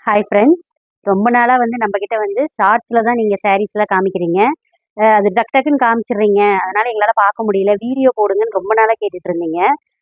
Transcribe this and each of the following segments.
Hi friends. ரொம்ப நாளாக வந்து நம்மக்கிட்ட வந்து ஷார்ட்ஸில் தான் நீங்கள் சாரீஸ்லாம் காமிக்கிறீங்க. அது டக் டக்குன்னு காமிச்சிடுறீங்க. அதனால் எங்களால் பார்க்க முடியல. வீடியோ போடுங்கன்னு ரொம்ப நாளாக கேட்டுட்டு இருந்தீங்க.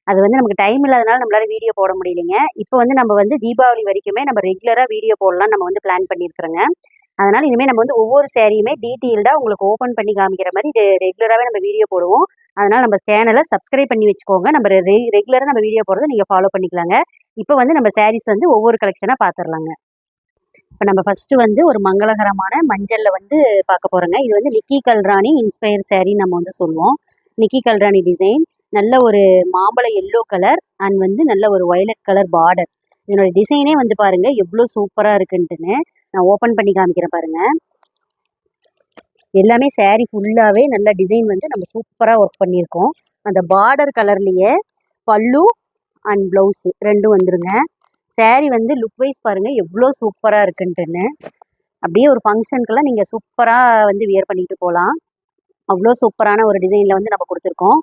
அது வந்து நமக்கு டைம் இல்லாதனால நம்மளால வீடியோ போட முடியலைங்க. இப்போ வந்து நம்ம வந்து தீபாவளி வரைக்குமே நம்ம ரெகுலராக வீடியோ போடலாம் நம்ம வந்து பிளான் பண்ணியிருக்கிறோங்க. அதனால் இனிமேல் நம்ம வந்து ஒவ்வொரு சாரியுமே டீட்டெயில்டாக உங்களுக்கு ஓப்பன் பண்ணி காமிக்கிற மாதிரி ரெகுலராகவே நம்ம வீடியோ போடுவோம். அதனால் நம்ம சேனலை சப்ஸ்கிரைப் பண்ணி வச்சுக்கோங்க. நம்ம ரெகுலராக நம்ம வீடியோ போடுறதை நீங்கள் ஃபாலோ பண்ணிக்கலாங்க. இப்போ வந்து நம்ம சாரீஸ் வந்து ஒவ்வொரு கலெக்ஷனாக பார்த்துடலாங்க. இப்போ நம்ம ஃபஸ்ட்டு வந்து ஒரு மங்களகரமான மஞ்சளில் வந்து பார்க்க போகிறோங்க. இது வந்து நிக்கி கல்ராணி இன்ஸ்பயர் சாரீ நம்ம வந்து சொல்லுவோம். நிக்கி கல்ராணி டிசைன், நல்ல ஒரு மாம்பழ எல்லோ கலர் அண்ட் வந்து நல்ல ஒரு வயலட் கலர் பார்டர். இதனோட டிசைனே வந்து பாருங்கள் எவ்வளோ சூப்பராக இருக்குன்ட்டுன்னு நான் ஓப்பன் பண்ணி காமிக்கிறேன் பாருங்கள். எல்லாமே சாரீ ஃபுல்லாகவே நல்ல டிசைன் வந்து நம்ம சூப்பராக ஒர்க் பண்ணியிருக்கோம். அந்த பார்டர் கலர்லேயே பல்லு அண்ட் ப்ளவுஸு ரெண்டும் வந்துருங்க. சாரீ வந்து லுக் வைஸ் பாருங்கள் எவ்வளோ சூப்பராக இருக்குன்ட்டுன்னு. அப்படியே ஒரு ஃபங்க்ஷனுக்கெல்லாம் நீங்கள் சூப்பராக வந்து வியர் பண்ணிட்டு போகலாம். அவ்வளோ சூப்பரான ஒரு டிசைனில் வந்து நம்ம கொடுத்துருக்கோம்.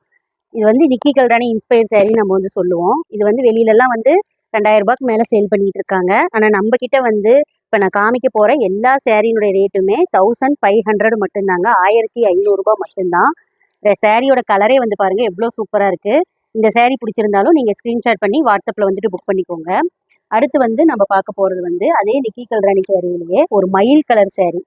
இது வந்து நிக்கி கல்ராணி இன்ஸ்பயர் சாரீ நம்ம வந்து சொல்லுவோம். இது வந்து வெளியிலலாம் வந்து 2000 ரூபாய்க்கு மேலே சேல் பண்ணிட்டு இருக்காங்க. ஆனால் நம்மக்கிட்ட வந்து இப்போ நான் காமிக்க போகிற எல்லா சாரியினுடைய ரேட்டுமே 1500 மட்டும்தாங்க. 1500 ரூபாய் மட்டும்தான். இந்த சாரியோட கலரே வந்து பாருங்கள் எவ்வளோ சூப்பராக இருக்குது. இந்த சாரீ பிடிச்சிருந்தாலும் நீங்கள் ஸ்க்ரீன்ஷாட் பண்ணி வாட்ஸ்அப்பில் வந்துட்டு புக் பண்ணிக்கோங்க. அடுத்து வந்து நம்ம பார்க்க போகிறது வந்து அதே நிக்கி கல்ராணி சாரியிலேயே ஒரு மயில் கலர் சாரீ.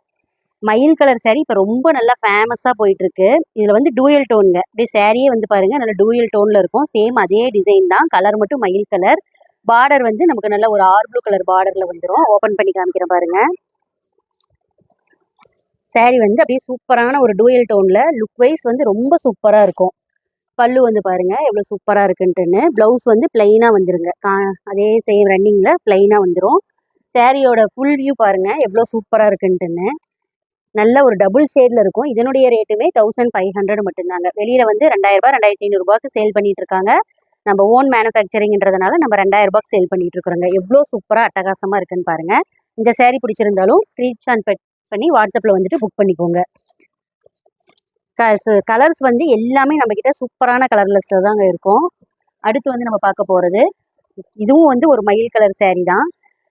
மயில் கலர் சாரீ இப்போ ரொம்ப நல்லா ஃபேமஸாக போயிட்டுருக்கு. இதில் வந்து டூயல் டோனுங்க. அப்படியே சாரியே வந்து பாருங்கள் நல்லா டூயல் டோனில் இருக்கும். சேம் அதே டிசைன் தான். கலர் மட்டும் மயில் கலர். பார்டர் வந்து நமக்கு நல்ல ஒரு ப்ளூ கலர் பார்டரில் வந்துடும். ஓப்பன் பண்ணி காமிக்கிறேன் பாருங்கள். சாரீ வந்து அப்படியே சூப்பரான ஒரு டூயல் டோனில் லுக் வைஸ் வந்து ரொம்ப சூப்பராக இருக்கும். பல்லு வந்து பாருங்கள் எவ்வளோ சூப்பராக இருக்குன்ட்டுன்னு. ப்ளவுஸ் வந்து பிளெயினாக வந்துருங்க. அதே சேம் ரன்னிங்கில் பிளெயினாக வந்துடும். சாரியோட ஃபுல் வியூ பாருங்கள் எவ்வளோ சூப்பராக இருக்குன்ட்டுன்னு. நல்ல ஒரு டபுள் ஷேடில் இருக்கும். இதனுடைய ரேட்டுமே 1500 மட்டும்தாங்க. வெளியில் வந்து 2000 ரூபாய் 2500 ரூபாய்க்கு சேல் பண்ணிட்டு இருக்காங்க. நம்ம ஓன் மேனுஃபேக்சரிங்கிறதுனால நம்ம 2000 ரூபாய்க்கு சேல் பண்ணிட்டு இருக்கிறோங்க. எவ்வளோ சூப்பராக அட்டகாசமாக இருக்குன்னு பாருங்கள். இந்த சாரீ பிடிச்சிருந்தாலும் ஸ்க்ரீன்ஷாட் பண்ணி வாட்ஸ்அப்பில் வந்துட்டு புக் பண்ணிக்கோங்க. கலர்ஸ் வந்து எல்லாமே நம்மக்கிட்ட சூப்பரான கலர்லெஸ்ஸில் தாங்க இருக்கும். அடுத்து வந்து நம்ம பார்க்க போகிறது இதுவும் வந்து ஒரு மயில் கலர் சாரீ தான்.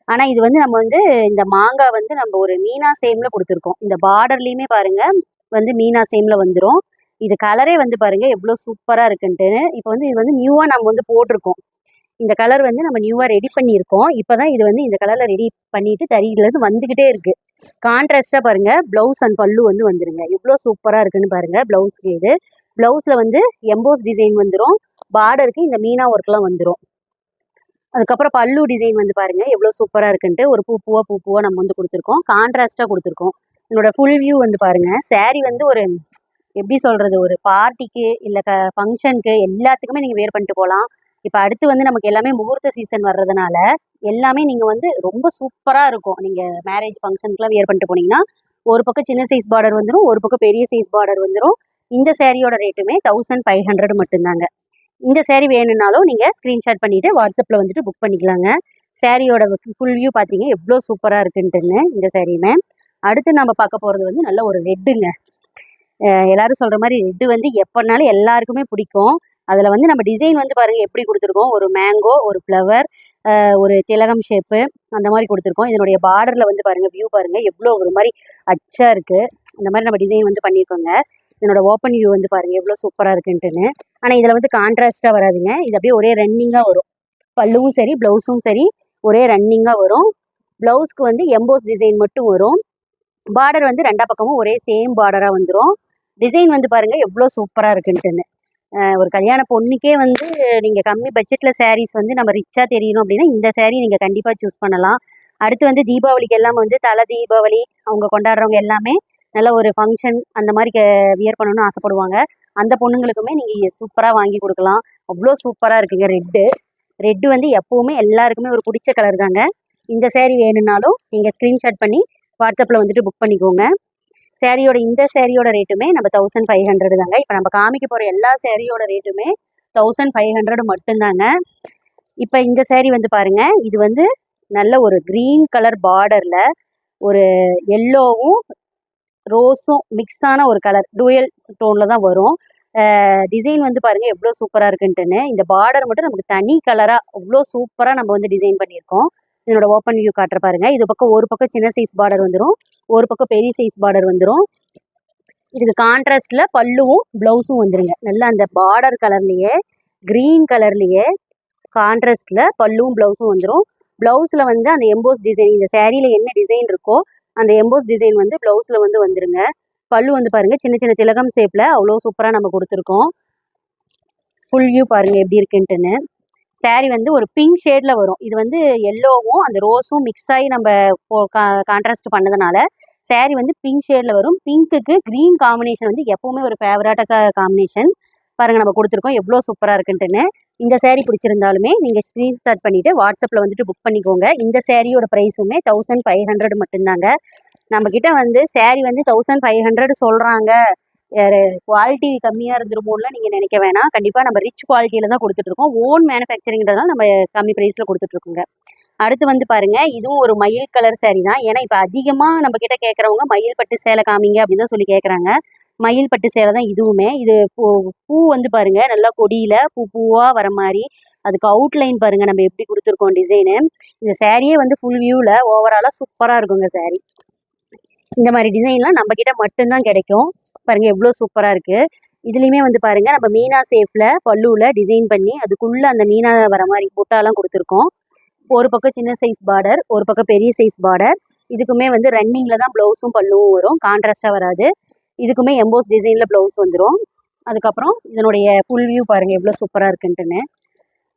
ஆனால் இது வந்து நம்ம வந்து இந்த மாங்காய் வந்து நம்ம ஒரு மீனா சேமில் கொடுத்துருக்கோம். இந்த பார்டர்லேயுமே பாருங்கள் வந்து மீனா சேமில் வந்துடும். இது கலரே வந்து பாருங்கள் எவ்வளோ சூப்பராக இருக்குன்ட்டு. இப்போ வந்து இது வந்து நியூவாக நம்ம வந்து போட்டிருக்கோம். இந்த கலர் வந்து நம்ம நியூவாக ரெடி பண்ணியிருக்கோம். இப்போ தான் இது வந்து இந்த கலரில் ரெடி பண்ணிவிட்டு தறியிலேருந்து வந்துக்கிட்டே இருக்குது. கான்ட்ராஸ்டாக பாருங்கள் ப்ளவுஸ் அண்ட் பல்லு வந்து வந்துடுங்க. எவ்வளோ சூப்பராக இருக்குன்னு பாருங்கள். ப்ளவுஸ்க்கு இது ப்ளவுஸில் வந்து எம்போஸ் டிசைன் வந்துடும். பார்டருக்கு இந்த மீனா ஒர்க்லாம் வந்துடும். அதுக்கப்புறம் பல்லு டிசைன் வந்து பாருங்கள் எவ்வளோ சூப்பராக இருக்குன்ட்டு. ஒரு பூ பூவாக நம்ம வந்து கொடுத்துருக்கோம். கான்ட்ராஸ்ட்டாக கொடுத்துருக்கோம். என்னோட ஃபுல் வியூ வந்து பாருங்கள். சாரீ வந்து ஒரு எப்படி சொல்கிறது, ஒரு பார்ட்டிக்கு இல்லை ஃபங்க்ஷனுக்கு எல்லாத்துக்குமே நீங்கள் வேர் பண்ணிட்டு போகலாம். இப்போ அடுத்து வந்து நமக்கு எல்லாமே முகூர்த்த சீசன் வர்றதுனால எல்லாமே நீங்கள் வந்து ரொம்ப சூப்பராக இருக்கும். நீங்கள் மேரேஜ் ஃபங்க்ஷனுக்குலாம் வியர் பண்ணிட்டு போனீங்கன்னா ஒரு பக்கம் சின்ன சைஸ் பார்டர் வந்துடும், ஒரு பக்கம் பெரிய சைஸ் பார்டர் வந்துடும். இந்த சாரியோட ரேட்டுமே 1500 மட்டும்தாங்க. இந்த சாரீ வேணும்னாலும் நீங்கள் ஸ்க்ரீன்ஷாட் பண்ணிவிட்டு வாட்ஸ்அப்பில் வந்துட்டு புக் பண்ணிக்கலாங்க. சாரியோட ஃபுல் வியூ பார்த்தீங்க எவ்வளோ சூப்பராக இருக்குன்ட்டுன்னு இந்த சாரியுமே. அடுத்து நம்ம பார்க்க போகிறது வந்து நல்ல ஒரு ரெட்டுங்க. எல்லோரும் சொல்கிற மாதிரி ரெட்டு வந்து எப்போனாலும் எல்லாருக்குமே பிடிக்கும். அதில் வந்து நம்ம டிசைன் வந்து பாருங்கள் எப்படி கொடுத்துருக்கோம். ஒரு மேங்கோ, ஒரு ஃப்ளவர், ஒரு திலகம் ஷேப்பு அந்த மாதிரி கொடுத்துருக்கோம். இதனுடைய பார்டரில் வந்து பாருங்கள் வியூ பாருங்கள் எவ்வளோ ஒரு மாதிரி அச்சாக இருக்குது. அந்த மாதிரி நம்ம டிசைன் வந்து பண்ணியிருக்கோங்க. என்னோட ஓப்பன் வியூ வந்து பாருங்கள் எவ்வளோ சூப்பராக இருக்குன்ட்டுன்னு. ஆனால் இதில் வந்து கான்ட்ராஸ்ட்டாக வராதுங்க. இது அப்படியே ஒரே ரன்னிங்காக வரும். பல்லுவும் சரி ப்ளவுஸும் சரி ஒரே ரன்னிங்காக வரும். ப்ளவுஸ்க்கு வந்து எம்போஸ் டிசைன் மட்டும் வரும். பார்டர் வந்து ரெண்டா பக்கமும் ஒரே சேம் பார்டராக வந்துடும். டிசைன் வந்து பாருங்கள் எவ்வளோ சூப்பராக இருக்குன்ட்டுன்னு. ஒரு கல்யாண பொண்ணுக்கே வந்து நீங்கள் கம்மி பட்ஜெட்டில் சாரீஸ் வந்து நம்ம ரிச்சாக தெரியணும் அப்படின்னா இந்த சாரீ நீங்கள் கண்டிப்பாக சூஸ் பண்ணலாம். அடுத்து வந்து தீபாவளிக்கு எல்லாம் வந்து தலை தீபாவளி அவங்க கொண்டாடுறவங்க எல்லாமே நல்ல ஒரு ஃபங்க்ஷன் அந்த மாதிரி வியர் பண்ணணும்னு ஆசைப்படுவாங்க. அந்த பொண்ணுங்களுக்குமே நீங்கள் சூப்பராக வாங்கி கொடுக்கலாம். அவ்வளோ சூப்பராக இருக்குங்க. ரெட்டு வந்து எப்போவுமே எல்லாருக்குமே ஒரு பிடிச்ச கலர் தாங்க. இந்த சாரீ வேணும்னாலும் நீங்கள் ஸ்க்ரீன்ஷாட் பண்ணி வாட்ஸ்அப்பில் வந்துட்டு புக் பண்ணிக்கோங்க. இந்த சாரியோட ரேட்டுமே நம்ம 1500 தாங்க. இப்போ நம்ம காமிக்க போகிற எல்லா சாரியோட ரேட்டுமே 1500 மட்டும்தாங்க. இப்போ இந்த சாரீ வந்து பாருங்கள். இது வந்து நல்ல ஒரு க்ரீன் கலர் பார்டரில் ஒரு எல்லோவும் ரோஸும் மிக்ஸான ஒரு கலர் டூயல் டோனில் தான் வரும். டிசைன் வந்து பாருங்கள் எவ்வளோ சூப்பராக இருக்குன்ட்டுன்னு. இந்த பார்டர் மட்டும் நமக்கு தனி கலராக அவ்வளோ சூப்பராக நம்ம வந்து டிசைன் பண்ணியிருக்கோம். இதனோட ஓப்பன் வியூ காட்டுற பாருங்க. இது பக்கம் ஒரு பக்கம் சின்ன சைஸ் பார்டர் வந்துடும், ஒரு பக்கம் பெரிய சைஸ் பார்டர் வந்துடும். இதுக்கு கான்ட்ராஸ்ட்ல பல்லுவும் பிளவுஸும் வந்துருங்க. நல்லா அந்த பார்டர் கலர்லயே கிரீன் கலர்லயே கான்ட்ராஸ்ட்ல பல்லுவும் பிளவுஸும் வந்துடும். பிளவுஸ்ல வந்து அந்த எம்போஸ் டிசைன், இந்த சேரீல என்ன டிசைன் இருக்கோ அந்த எம்போஸ் டிசைன் வந்து பிளவுஸ்ல வந்து வந்துருங்க. பல்லு வந்து பாருங்க சின்ன சின்ன திலகம் ஷேப்ல அவ்வளோ சூப்பரா நம்ம கொடுத்துருக்கோம். ஃபுல் வியூ பாருங்க எப்படி இருக்குன்ட்டுன்னு. சாரீ வந்து ஒரு பிங்க் ஷேட்ல வரும். இது வந்து எல்லோவும் அந்த ரோஸும் மிக்ஸ் ஆகி நம்ம கான்ட்ராஸ்ட் பண்ணதுனால சாரீ வந்து பிங்க் ஷேட்ல வரும். பிங்க்குக்கு கிரீன் காம்பினேஷன் வந்து எப்பவுமே ஒரு ஃபேவரட்டாக காம்பினேஷன். பாருங்க நம்ம கொடுத்துருக்கோம் எவ்வளோ சூப்பராக இருக்குன்ட்டுன்னு. இந்த சாரீ பிடிச்சிருந்தாலுமே நீங்கள் ஸ்க்ரீன்ஷாட் பண்ணிவிட்டு வாட்ஸ்அப்பில் வந்துட்டு புக் பண்ணிக்கோங்க. இந்த சாரியோட ப்ரைஸுமே 1500 மட்டும்தாங்க. நம்மக்கிட்ட வந்து சாரீ வந்து 1500 சொல்கிறாங்க, குவாலிட்டி கம்மியாக இருந்துருமோன்னு நீங்கள் நினைக்க வேணாம். கண்டிப்பாக நம்ம ரிச் குவாலிட்டியில் தான் கொடுத்துட்ருக்கோம். ஓன் மேனுஃபேக்சரிங்கிறதால நம்ம கம்மி ப்ரைஸில் கொடுத்துட்ருக்கோங்க. அடுத்து வந்து பாருங்கள், இதுவும் ஒரு மயில் கலர் சாரீ தான். ஏன்னா இப்போ அதிகமாக நம்மக்கிட்ட கேட்குறவங்க மயில் பட்டு சேலை காமிங்க அப்படின்னு தான் சொல்லி கேட்குறாங்க. மயில் பட்டு சேலை தான் இதுவுமே. இது பூ வந்து பாருங்கள் நல்லா கொடியில் பூவாக வர மாதிரி, அதுக்கு அவுட்லைன் பாருங்கள் நம்ம எப்படி கொடுத்துருக்கோம் டிசைனு. இந்த சாரியே வந்து ஃபுல் வியூவில் ஓவராலாக சூப்பராக இருக்குங்க சாரீ. இந்த மாதிரி டிசைன்லாம் நம்மக்கிட்ட மட்டும்தான் கிடைக்கும். பாருங்கள் எவ்வளோ சூப்பராக இருக்குது. இதுலேயுமே வந்து பாருங்கள் நம்ம மீனா ஷேப்பில் பல்லுவில் டிசைன் பண்ணி அதுக்குள்ளே அந்த மீனா வர மாதிரி புட்டாலாம் கொடுத்துருக்கோம். ஒரு பக்கம் சின்ன சைஸ் பார்டர், ஒரு பக்கம் பெரிய சைஸ் பார்டர். இதுக்குமே வந்து ரன்னிங்கில் தான் ப்ளவுஸும் பல்லுவும் வரும், கான்ட்ராஸ்டாக வராது. இதுக்குமே எம்போஸ் டிசைனில் ப்ளவுஸ் வந்துடும். அதுக்கப்புறம் இதனுடைய ஃபுல் வியூ பாருங்கள் எவ்வளோ சூப்பராக இருக்குன்ட்டுன்னு.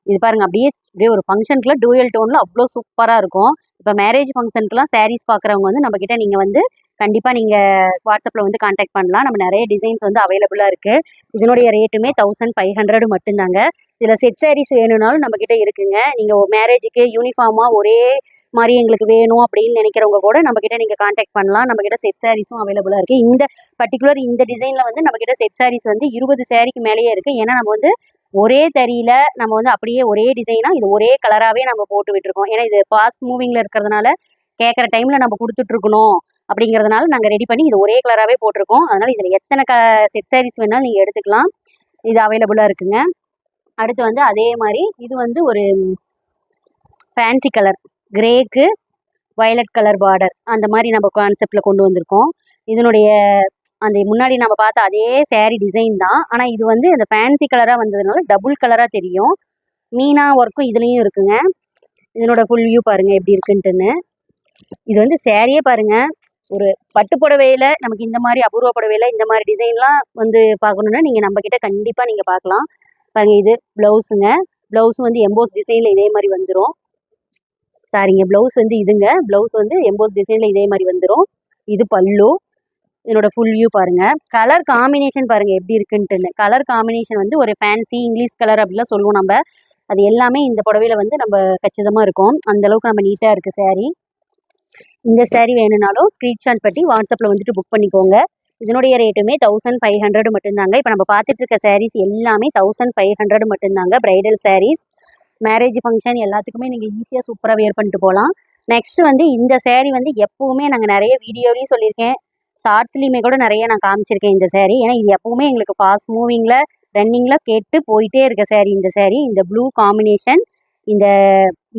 இது பாருங்கள் அப்படியே அப்படியே ஒரு ஃபங்க்ஷனுக்குள்ள டூயல் டோனில் அவ்வளோ சூப்பராக இருக்கும். இப்போ மேரேஜ் ஃபங்க்ஷனுக்குலாம் சாரீஸ் பார்க்குறவங்க வந்து நம்மக்கிட்ட நீங்கள் வந்து கண்டிப்பாக நீங்கள் வாட்ஸ்அப்பில் வந்து கான்டாக்ட் பண்ணலாம். நம்ம நிறைய டிசைன்ஸ் வந்து அவைலபிளாக இருக்குது. இதனுடைய ரேட்டுமே 1500 மட்டும்தாங்க. இதில் செட் சாரீஸ் வேணும்னாலும் நம்மக்கிட்ட இருக்குங்க. நீங்கள் மேரேஜுக்கு யூனிஃபார்மாக ஒரே மாதிரி எங்களுக்கு வேணும் அப்படின்னு நினைக்கிறவங்க கூட நம்மக்கிட்ட நீங்கள் கான்டாக்ட் பண்ணலாம். நம்மக்கிட்ட செட் சாரீஸும் அவைலபிளாக இருக்குது. இந்த பர்டிகுலர் இந்த டிசைனில் வந்து நம்மக்கிட்ட செட் சாரீஸ் வந்து 20 சாரீக்கு மேலேயே இருக்குது. ஏன்னா நம்ம வந்து ஒரே தறியில் நம்ம வந்து அப்படியே ஒரே டிசைனாக இது ஒரே கலராகவே நம்ம போட்டு விட்டுருக்கோம். ஏன்னா இது ஃபாஸ்ட் மூவிங்கில் இருக்கிறதுனால கேட்குற டைமில் நம்ம கொடுத்துட்ருக்கணும் அப்படிங்கிறதுனால நாங்கள் ரெடி பண்ணி இது ஒரே கலராகவே போட்டிருக்கோம். அதனால் இதில் எத்தனை செட் சாரீஸ் வேணாலும் நீங்கள் எடுத்துக்கலாம். இது அவைலபிளாக இருக்குங்க. அடுத்து வந்து அதே மாதிரி இது வந்து ஒரு ஃபேன்சி கலர், கிரேக்கு வயலட் கலர் பார்டர், அந்த மாதிரி நம்ம கான்செப்டில் கொண்டு வந்திருக்கோம். இதனுடைய அந்த முன்னாடி நம்ம பார்த்த அதே சேரீ டிசைன் தான். ஆனால் இது வந்து அந்த ஃபேன்சி கலராக வந்ததுனால டபுள் கலராக தெரியும். மீனா ஒர்க்கும் இதுலேயும் இருக்குங்க. இதனோட ஃபுல் வியூ பாருங்கள் எப்படி இருக்குன்ட்டுன்னு. இது வந்து சேரீயே பாருங்கள், ஒரு பட்டு புடவையில் நமக்கு இந்த மாதிரி அபூர்வ புடவையில் இந்த மாதிரி டிசைன்லாம் வந்து பார்க்கணுன்னா நீங்கள் நம்மக்கிட்ட கண்டிப்பாக நீங்கள் பார்க்கலாம். பாருங்கள் இது ப்ளவுஸுங்க. ப்ளவுஸும் வந்து எம்போஸ் டிசைனில் இதே மாதிரி வந்துடும். சாரிங்க, ப்ளவுஸ் வந்து இதுங்க. ப்ளவுஸ் வந்து எம்போஸ் டிசைனில் இதே மாதிரி வந்துடும். இது பல்லு. இதனோட ஃபுல் வியூ பாருங்கள். கலர் காம்பினேஷன் பாருங்கள் எப்படி இருக்குன்ட்டுன்னு. கலர் காம்பினேஷன் வந்து ஒரு ஃபேன்சி இங்கிலீஷ் கலர் அப்படிலாம் சொல்லுவோம் நம்ம. அது எல்லாமே இந்த புடவையில் வந்து நம்ம கச்சிதமாக இருக்கும். அந்தளவுக்கு நம்ம நீட்டாக இருக்குது சாரீ. இந்த சாரீ வேணும்னாலும் ஸ்க்ரீன்ஷாட் பண்ணி வாட்ஸ்அப்பில் வந்துட்டு புக் பண்ணிக்கோங்க. இதனுடைய ரேட்டுமே 1500 மட்டும்தாங்க. இப்போ நம்ம பார்த்துட்டு இருக்க சாரீஸ் எல்லாமே 1500 மட்டும்தாங்க. ப்ரைடல் சாரீஸ், மேரேஜ் ஃபங்க்ஷன் எல்லாத்துக்குமே நீங்கள் ஈஸியாக சூப்பராக வேர் பண்ணிட்டு போகலாம். நெக்ஸ்ட் வந்து இந்த சாரீ வந்து எப்போவுமே நாங்கள் நிறைய வீடியோலையும் சொல்லியிருக்கேன், ஷார்ட்ஸ்லேயுமே கூட நிறைய நான் காமிச்சிருக்கேன் இந்த சாரீ. ஏன்னா இது எப்போவுமே எங்களுக்கு ஃபாஸ்ட் மூவிங்கில் ரன்னிங்கில் கேட்டு போயிட்டே இருக்க சாரீ இந்த சாரீ. இந்த ப்ளூ காம்பினேஷன், இந்த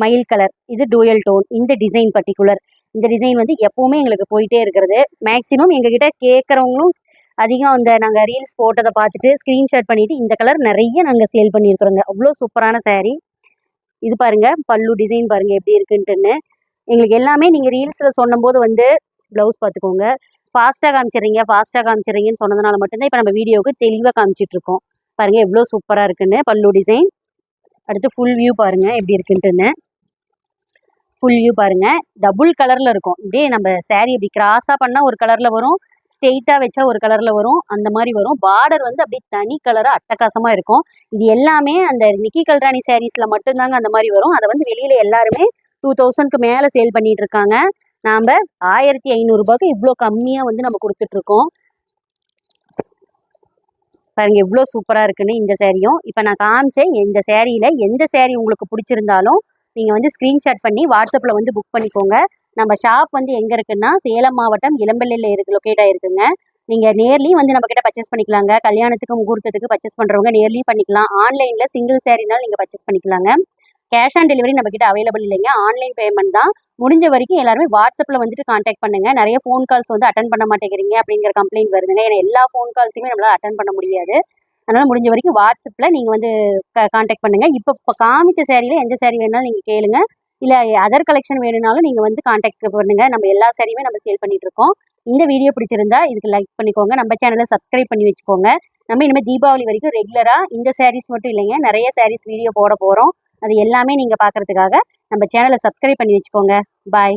மயில் கலர், இது டூயல் டோன், இந்த டிசைன் பர்டிகுலர் இந்த டிசைன் வந்து எப்போவுமே எங்களுக்கு போயிட்டே இருக்கிறது. மேக்ஸிமம் எங்ககிட்ட கேட்குறவங்களும் அதிகம் அந்த நாங்கள் ரீல்ஸ் போட்டதை பார்த்துட்டு ஸ்க்ரீன்ஷாட் பண்ணிவிட்டு இந்த கலர் நிறைய நாங்கள் சேல் பண்ணியிருக்கிறோங்க. அவ்வளோ சூப்பரான சாரீ. இது பாருங்கள் பல்லு டிசைன் பாருங்கள் எப்படி இருக்குன்ட்டுன்னு. எங்களுக்கு எல்லாமே நீங்கள் ரீல்ஸில் சொன்னபோது வந்து ப்ளவுஸ் பார்த்துக்கோங்க, ஃபாஸ்ட்டாக காமிச்சிடுறீங்கன்னு சொன்னதுனால மட்டும்தான் இப்போ நம்ம வீடியோவுக்கு தெளிவாக காமிச்சிட்ருக்கோம். பாருங்கள் எவ்வளோ சூப்பராக இருக்குன்னு பல்லு டிசைன். அடுத்து ஃபுல் வியூ பாருங்கள் எப்படி இருக்குன்ட்டுன்னு. ஃபுல் வியூ பாருங்கள், டபுள் கலரில் இருக்கும். இதே நம்ம சாரீ இப்படி கிராஸாக பண்ணால் ஒரு கலரில் வரும், ஸ்ட்ரெயிட்டாக வச்சா ஒரு கலரில் வரும், அந்த மாதிரி வரும். பார்டர் வந்து அப்படியே தனி கலராக அட்டகாசமாக இருக்கும். இது எல்லாமே அந்த நிக்கி கல்ராணி சாரீஸில் மட்டும்தாங்க அந்த மாதிரி வரும். அதை வந்து வெளியில் எல்லாருமே 2000க்கு மேலே சேல் பண்ணிகிட்டு இருக்காங்க. நாம் 1500 இவ்வளோ கம்மியாக வந்து நம்ம கொடுத்துட்ருக்கோம். பாருங்கள் எவ்வளோ சூப்பராக இருக்குன்னு இந்த சாரியும். இப்போ நான் காமிச்சேன் இந்த சாரியில் எந்த சாரீ உங்களுக்கு பிடிச்சிருந்தாலும் நீங்கள் வந்து ஸ்க்ரீன்ஷாட் பண்ணி வாட்ஸ்அப்பில் வந்து புக் பண்ணிக்கோங்க. நம்ம ஷாப் வந்து எங்கே இருக்குன்னா சேலம் மாவட்டம் இளம்பிள்ளையில் லொக்கேட் ஆகிருக்குங்க. நீங்கள் நேர்லேயும் வந்து நம்மக்கிட்ட பர்ச்சேஸ் பண்ணிக்கலாங்க. கல்யாணத்துக்கு முகூர்த்தத்துக்கு பர்ச்சேஸ் பண்ணுறவங்க நேர்லேயும் பண்ணிக்கலாம். ஆன்லைனில் சிங்கிள் சாரீனாலும் நீங்கள் பர்ச்சேஸ் பண்ணிக்கலாங்க. கேஷ் ஆன் டெலிவரி நம்மக்கிட்ட அவைலபிள் இல்லைங்க, ஆன்லைன் பேமெண்ட் தான். முடிஞ்ச வரைக்கும் எல்லாருமே வாட்ஸ்அப்பில் வந்துட்டு காண்டாக்ட் பண்ணுங்க. நிறைய ஃபோன் கால்ஸ் வந்து அட்டன் பண்ண மாட்டேங்கிறீங்க அப்படிங்கிற கம்ப்ளைண்ட் வருதுங்க. ஏன்னா எல்லா ஃபோன் கால்ஸுமே நம்மளால் அட்டன் பண்ண முடியாது. அதனால் முடிஞ்ச வரைக்கும் வாட்ஸ்அப்பில் நீங்கள் வந்து காண்டாக்ட் பண்ணுங்கள். இப்போ காமிச்ச சேரீல எந்த சேரீ வேணாலும் நீங்கள் கேளுங்க. இல்லை அதர் கலெக்ஷன் வேணும்னாலும் நீங்கள் வந்து காண்டாக்ட் பண்ணுங்கள். நம்ம எல்லா சேரீயுமே நம்ம சேல் பண்ணிகிட்ருக்கோம். இந்த வீடியோ பிடிச்சிருந்தா இதுக்கு லைக் பண்ணிக்கோங்க. நம்ம சேனலை சப்ஸ்கிரைப் பண்ணி வச்சுக்கோங்க. நம்ம இனிமேல் தீபாவளி வரைக்கும் ரெகுலராக இந்த சாரீஸ் மட்டும் இல்லைங்க, நிறைய சாரீஸ் வீடியோ போட போகிறோம். அது எல்லாமே நீங்கள் பார்க்குறதுக்காக நம்ம சேனலை சப்ஸ்கிரைப் பண்ணி வச்சுக்கோங்க. பாய்.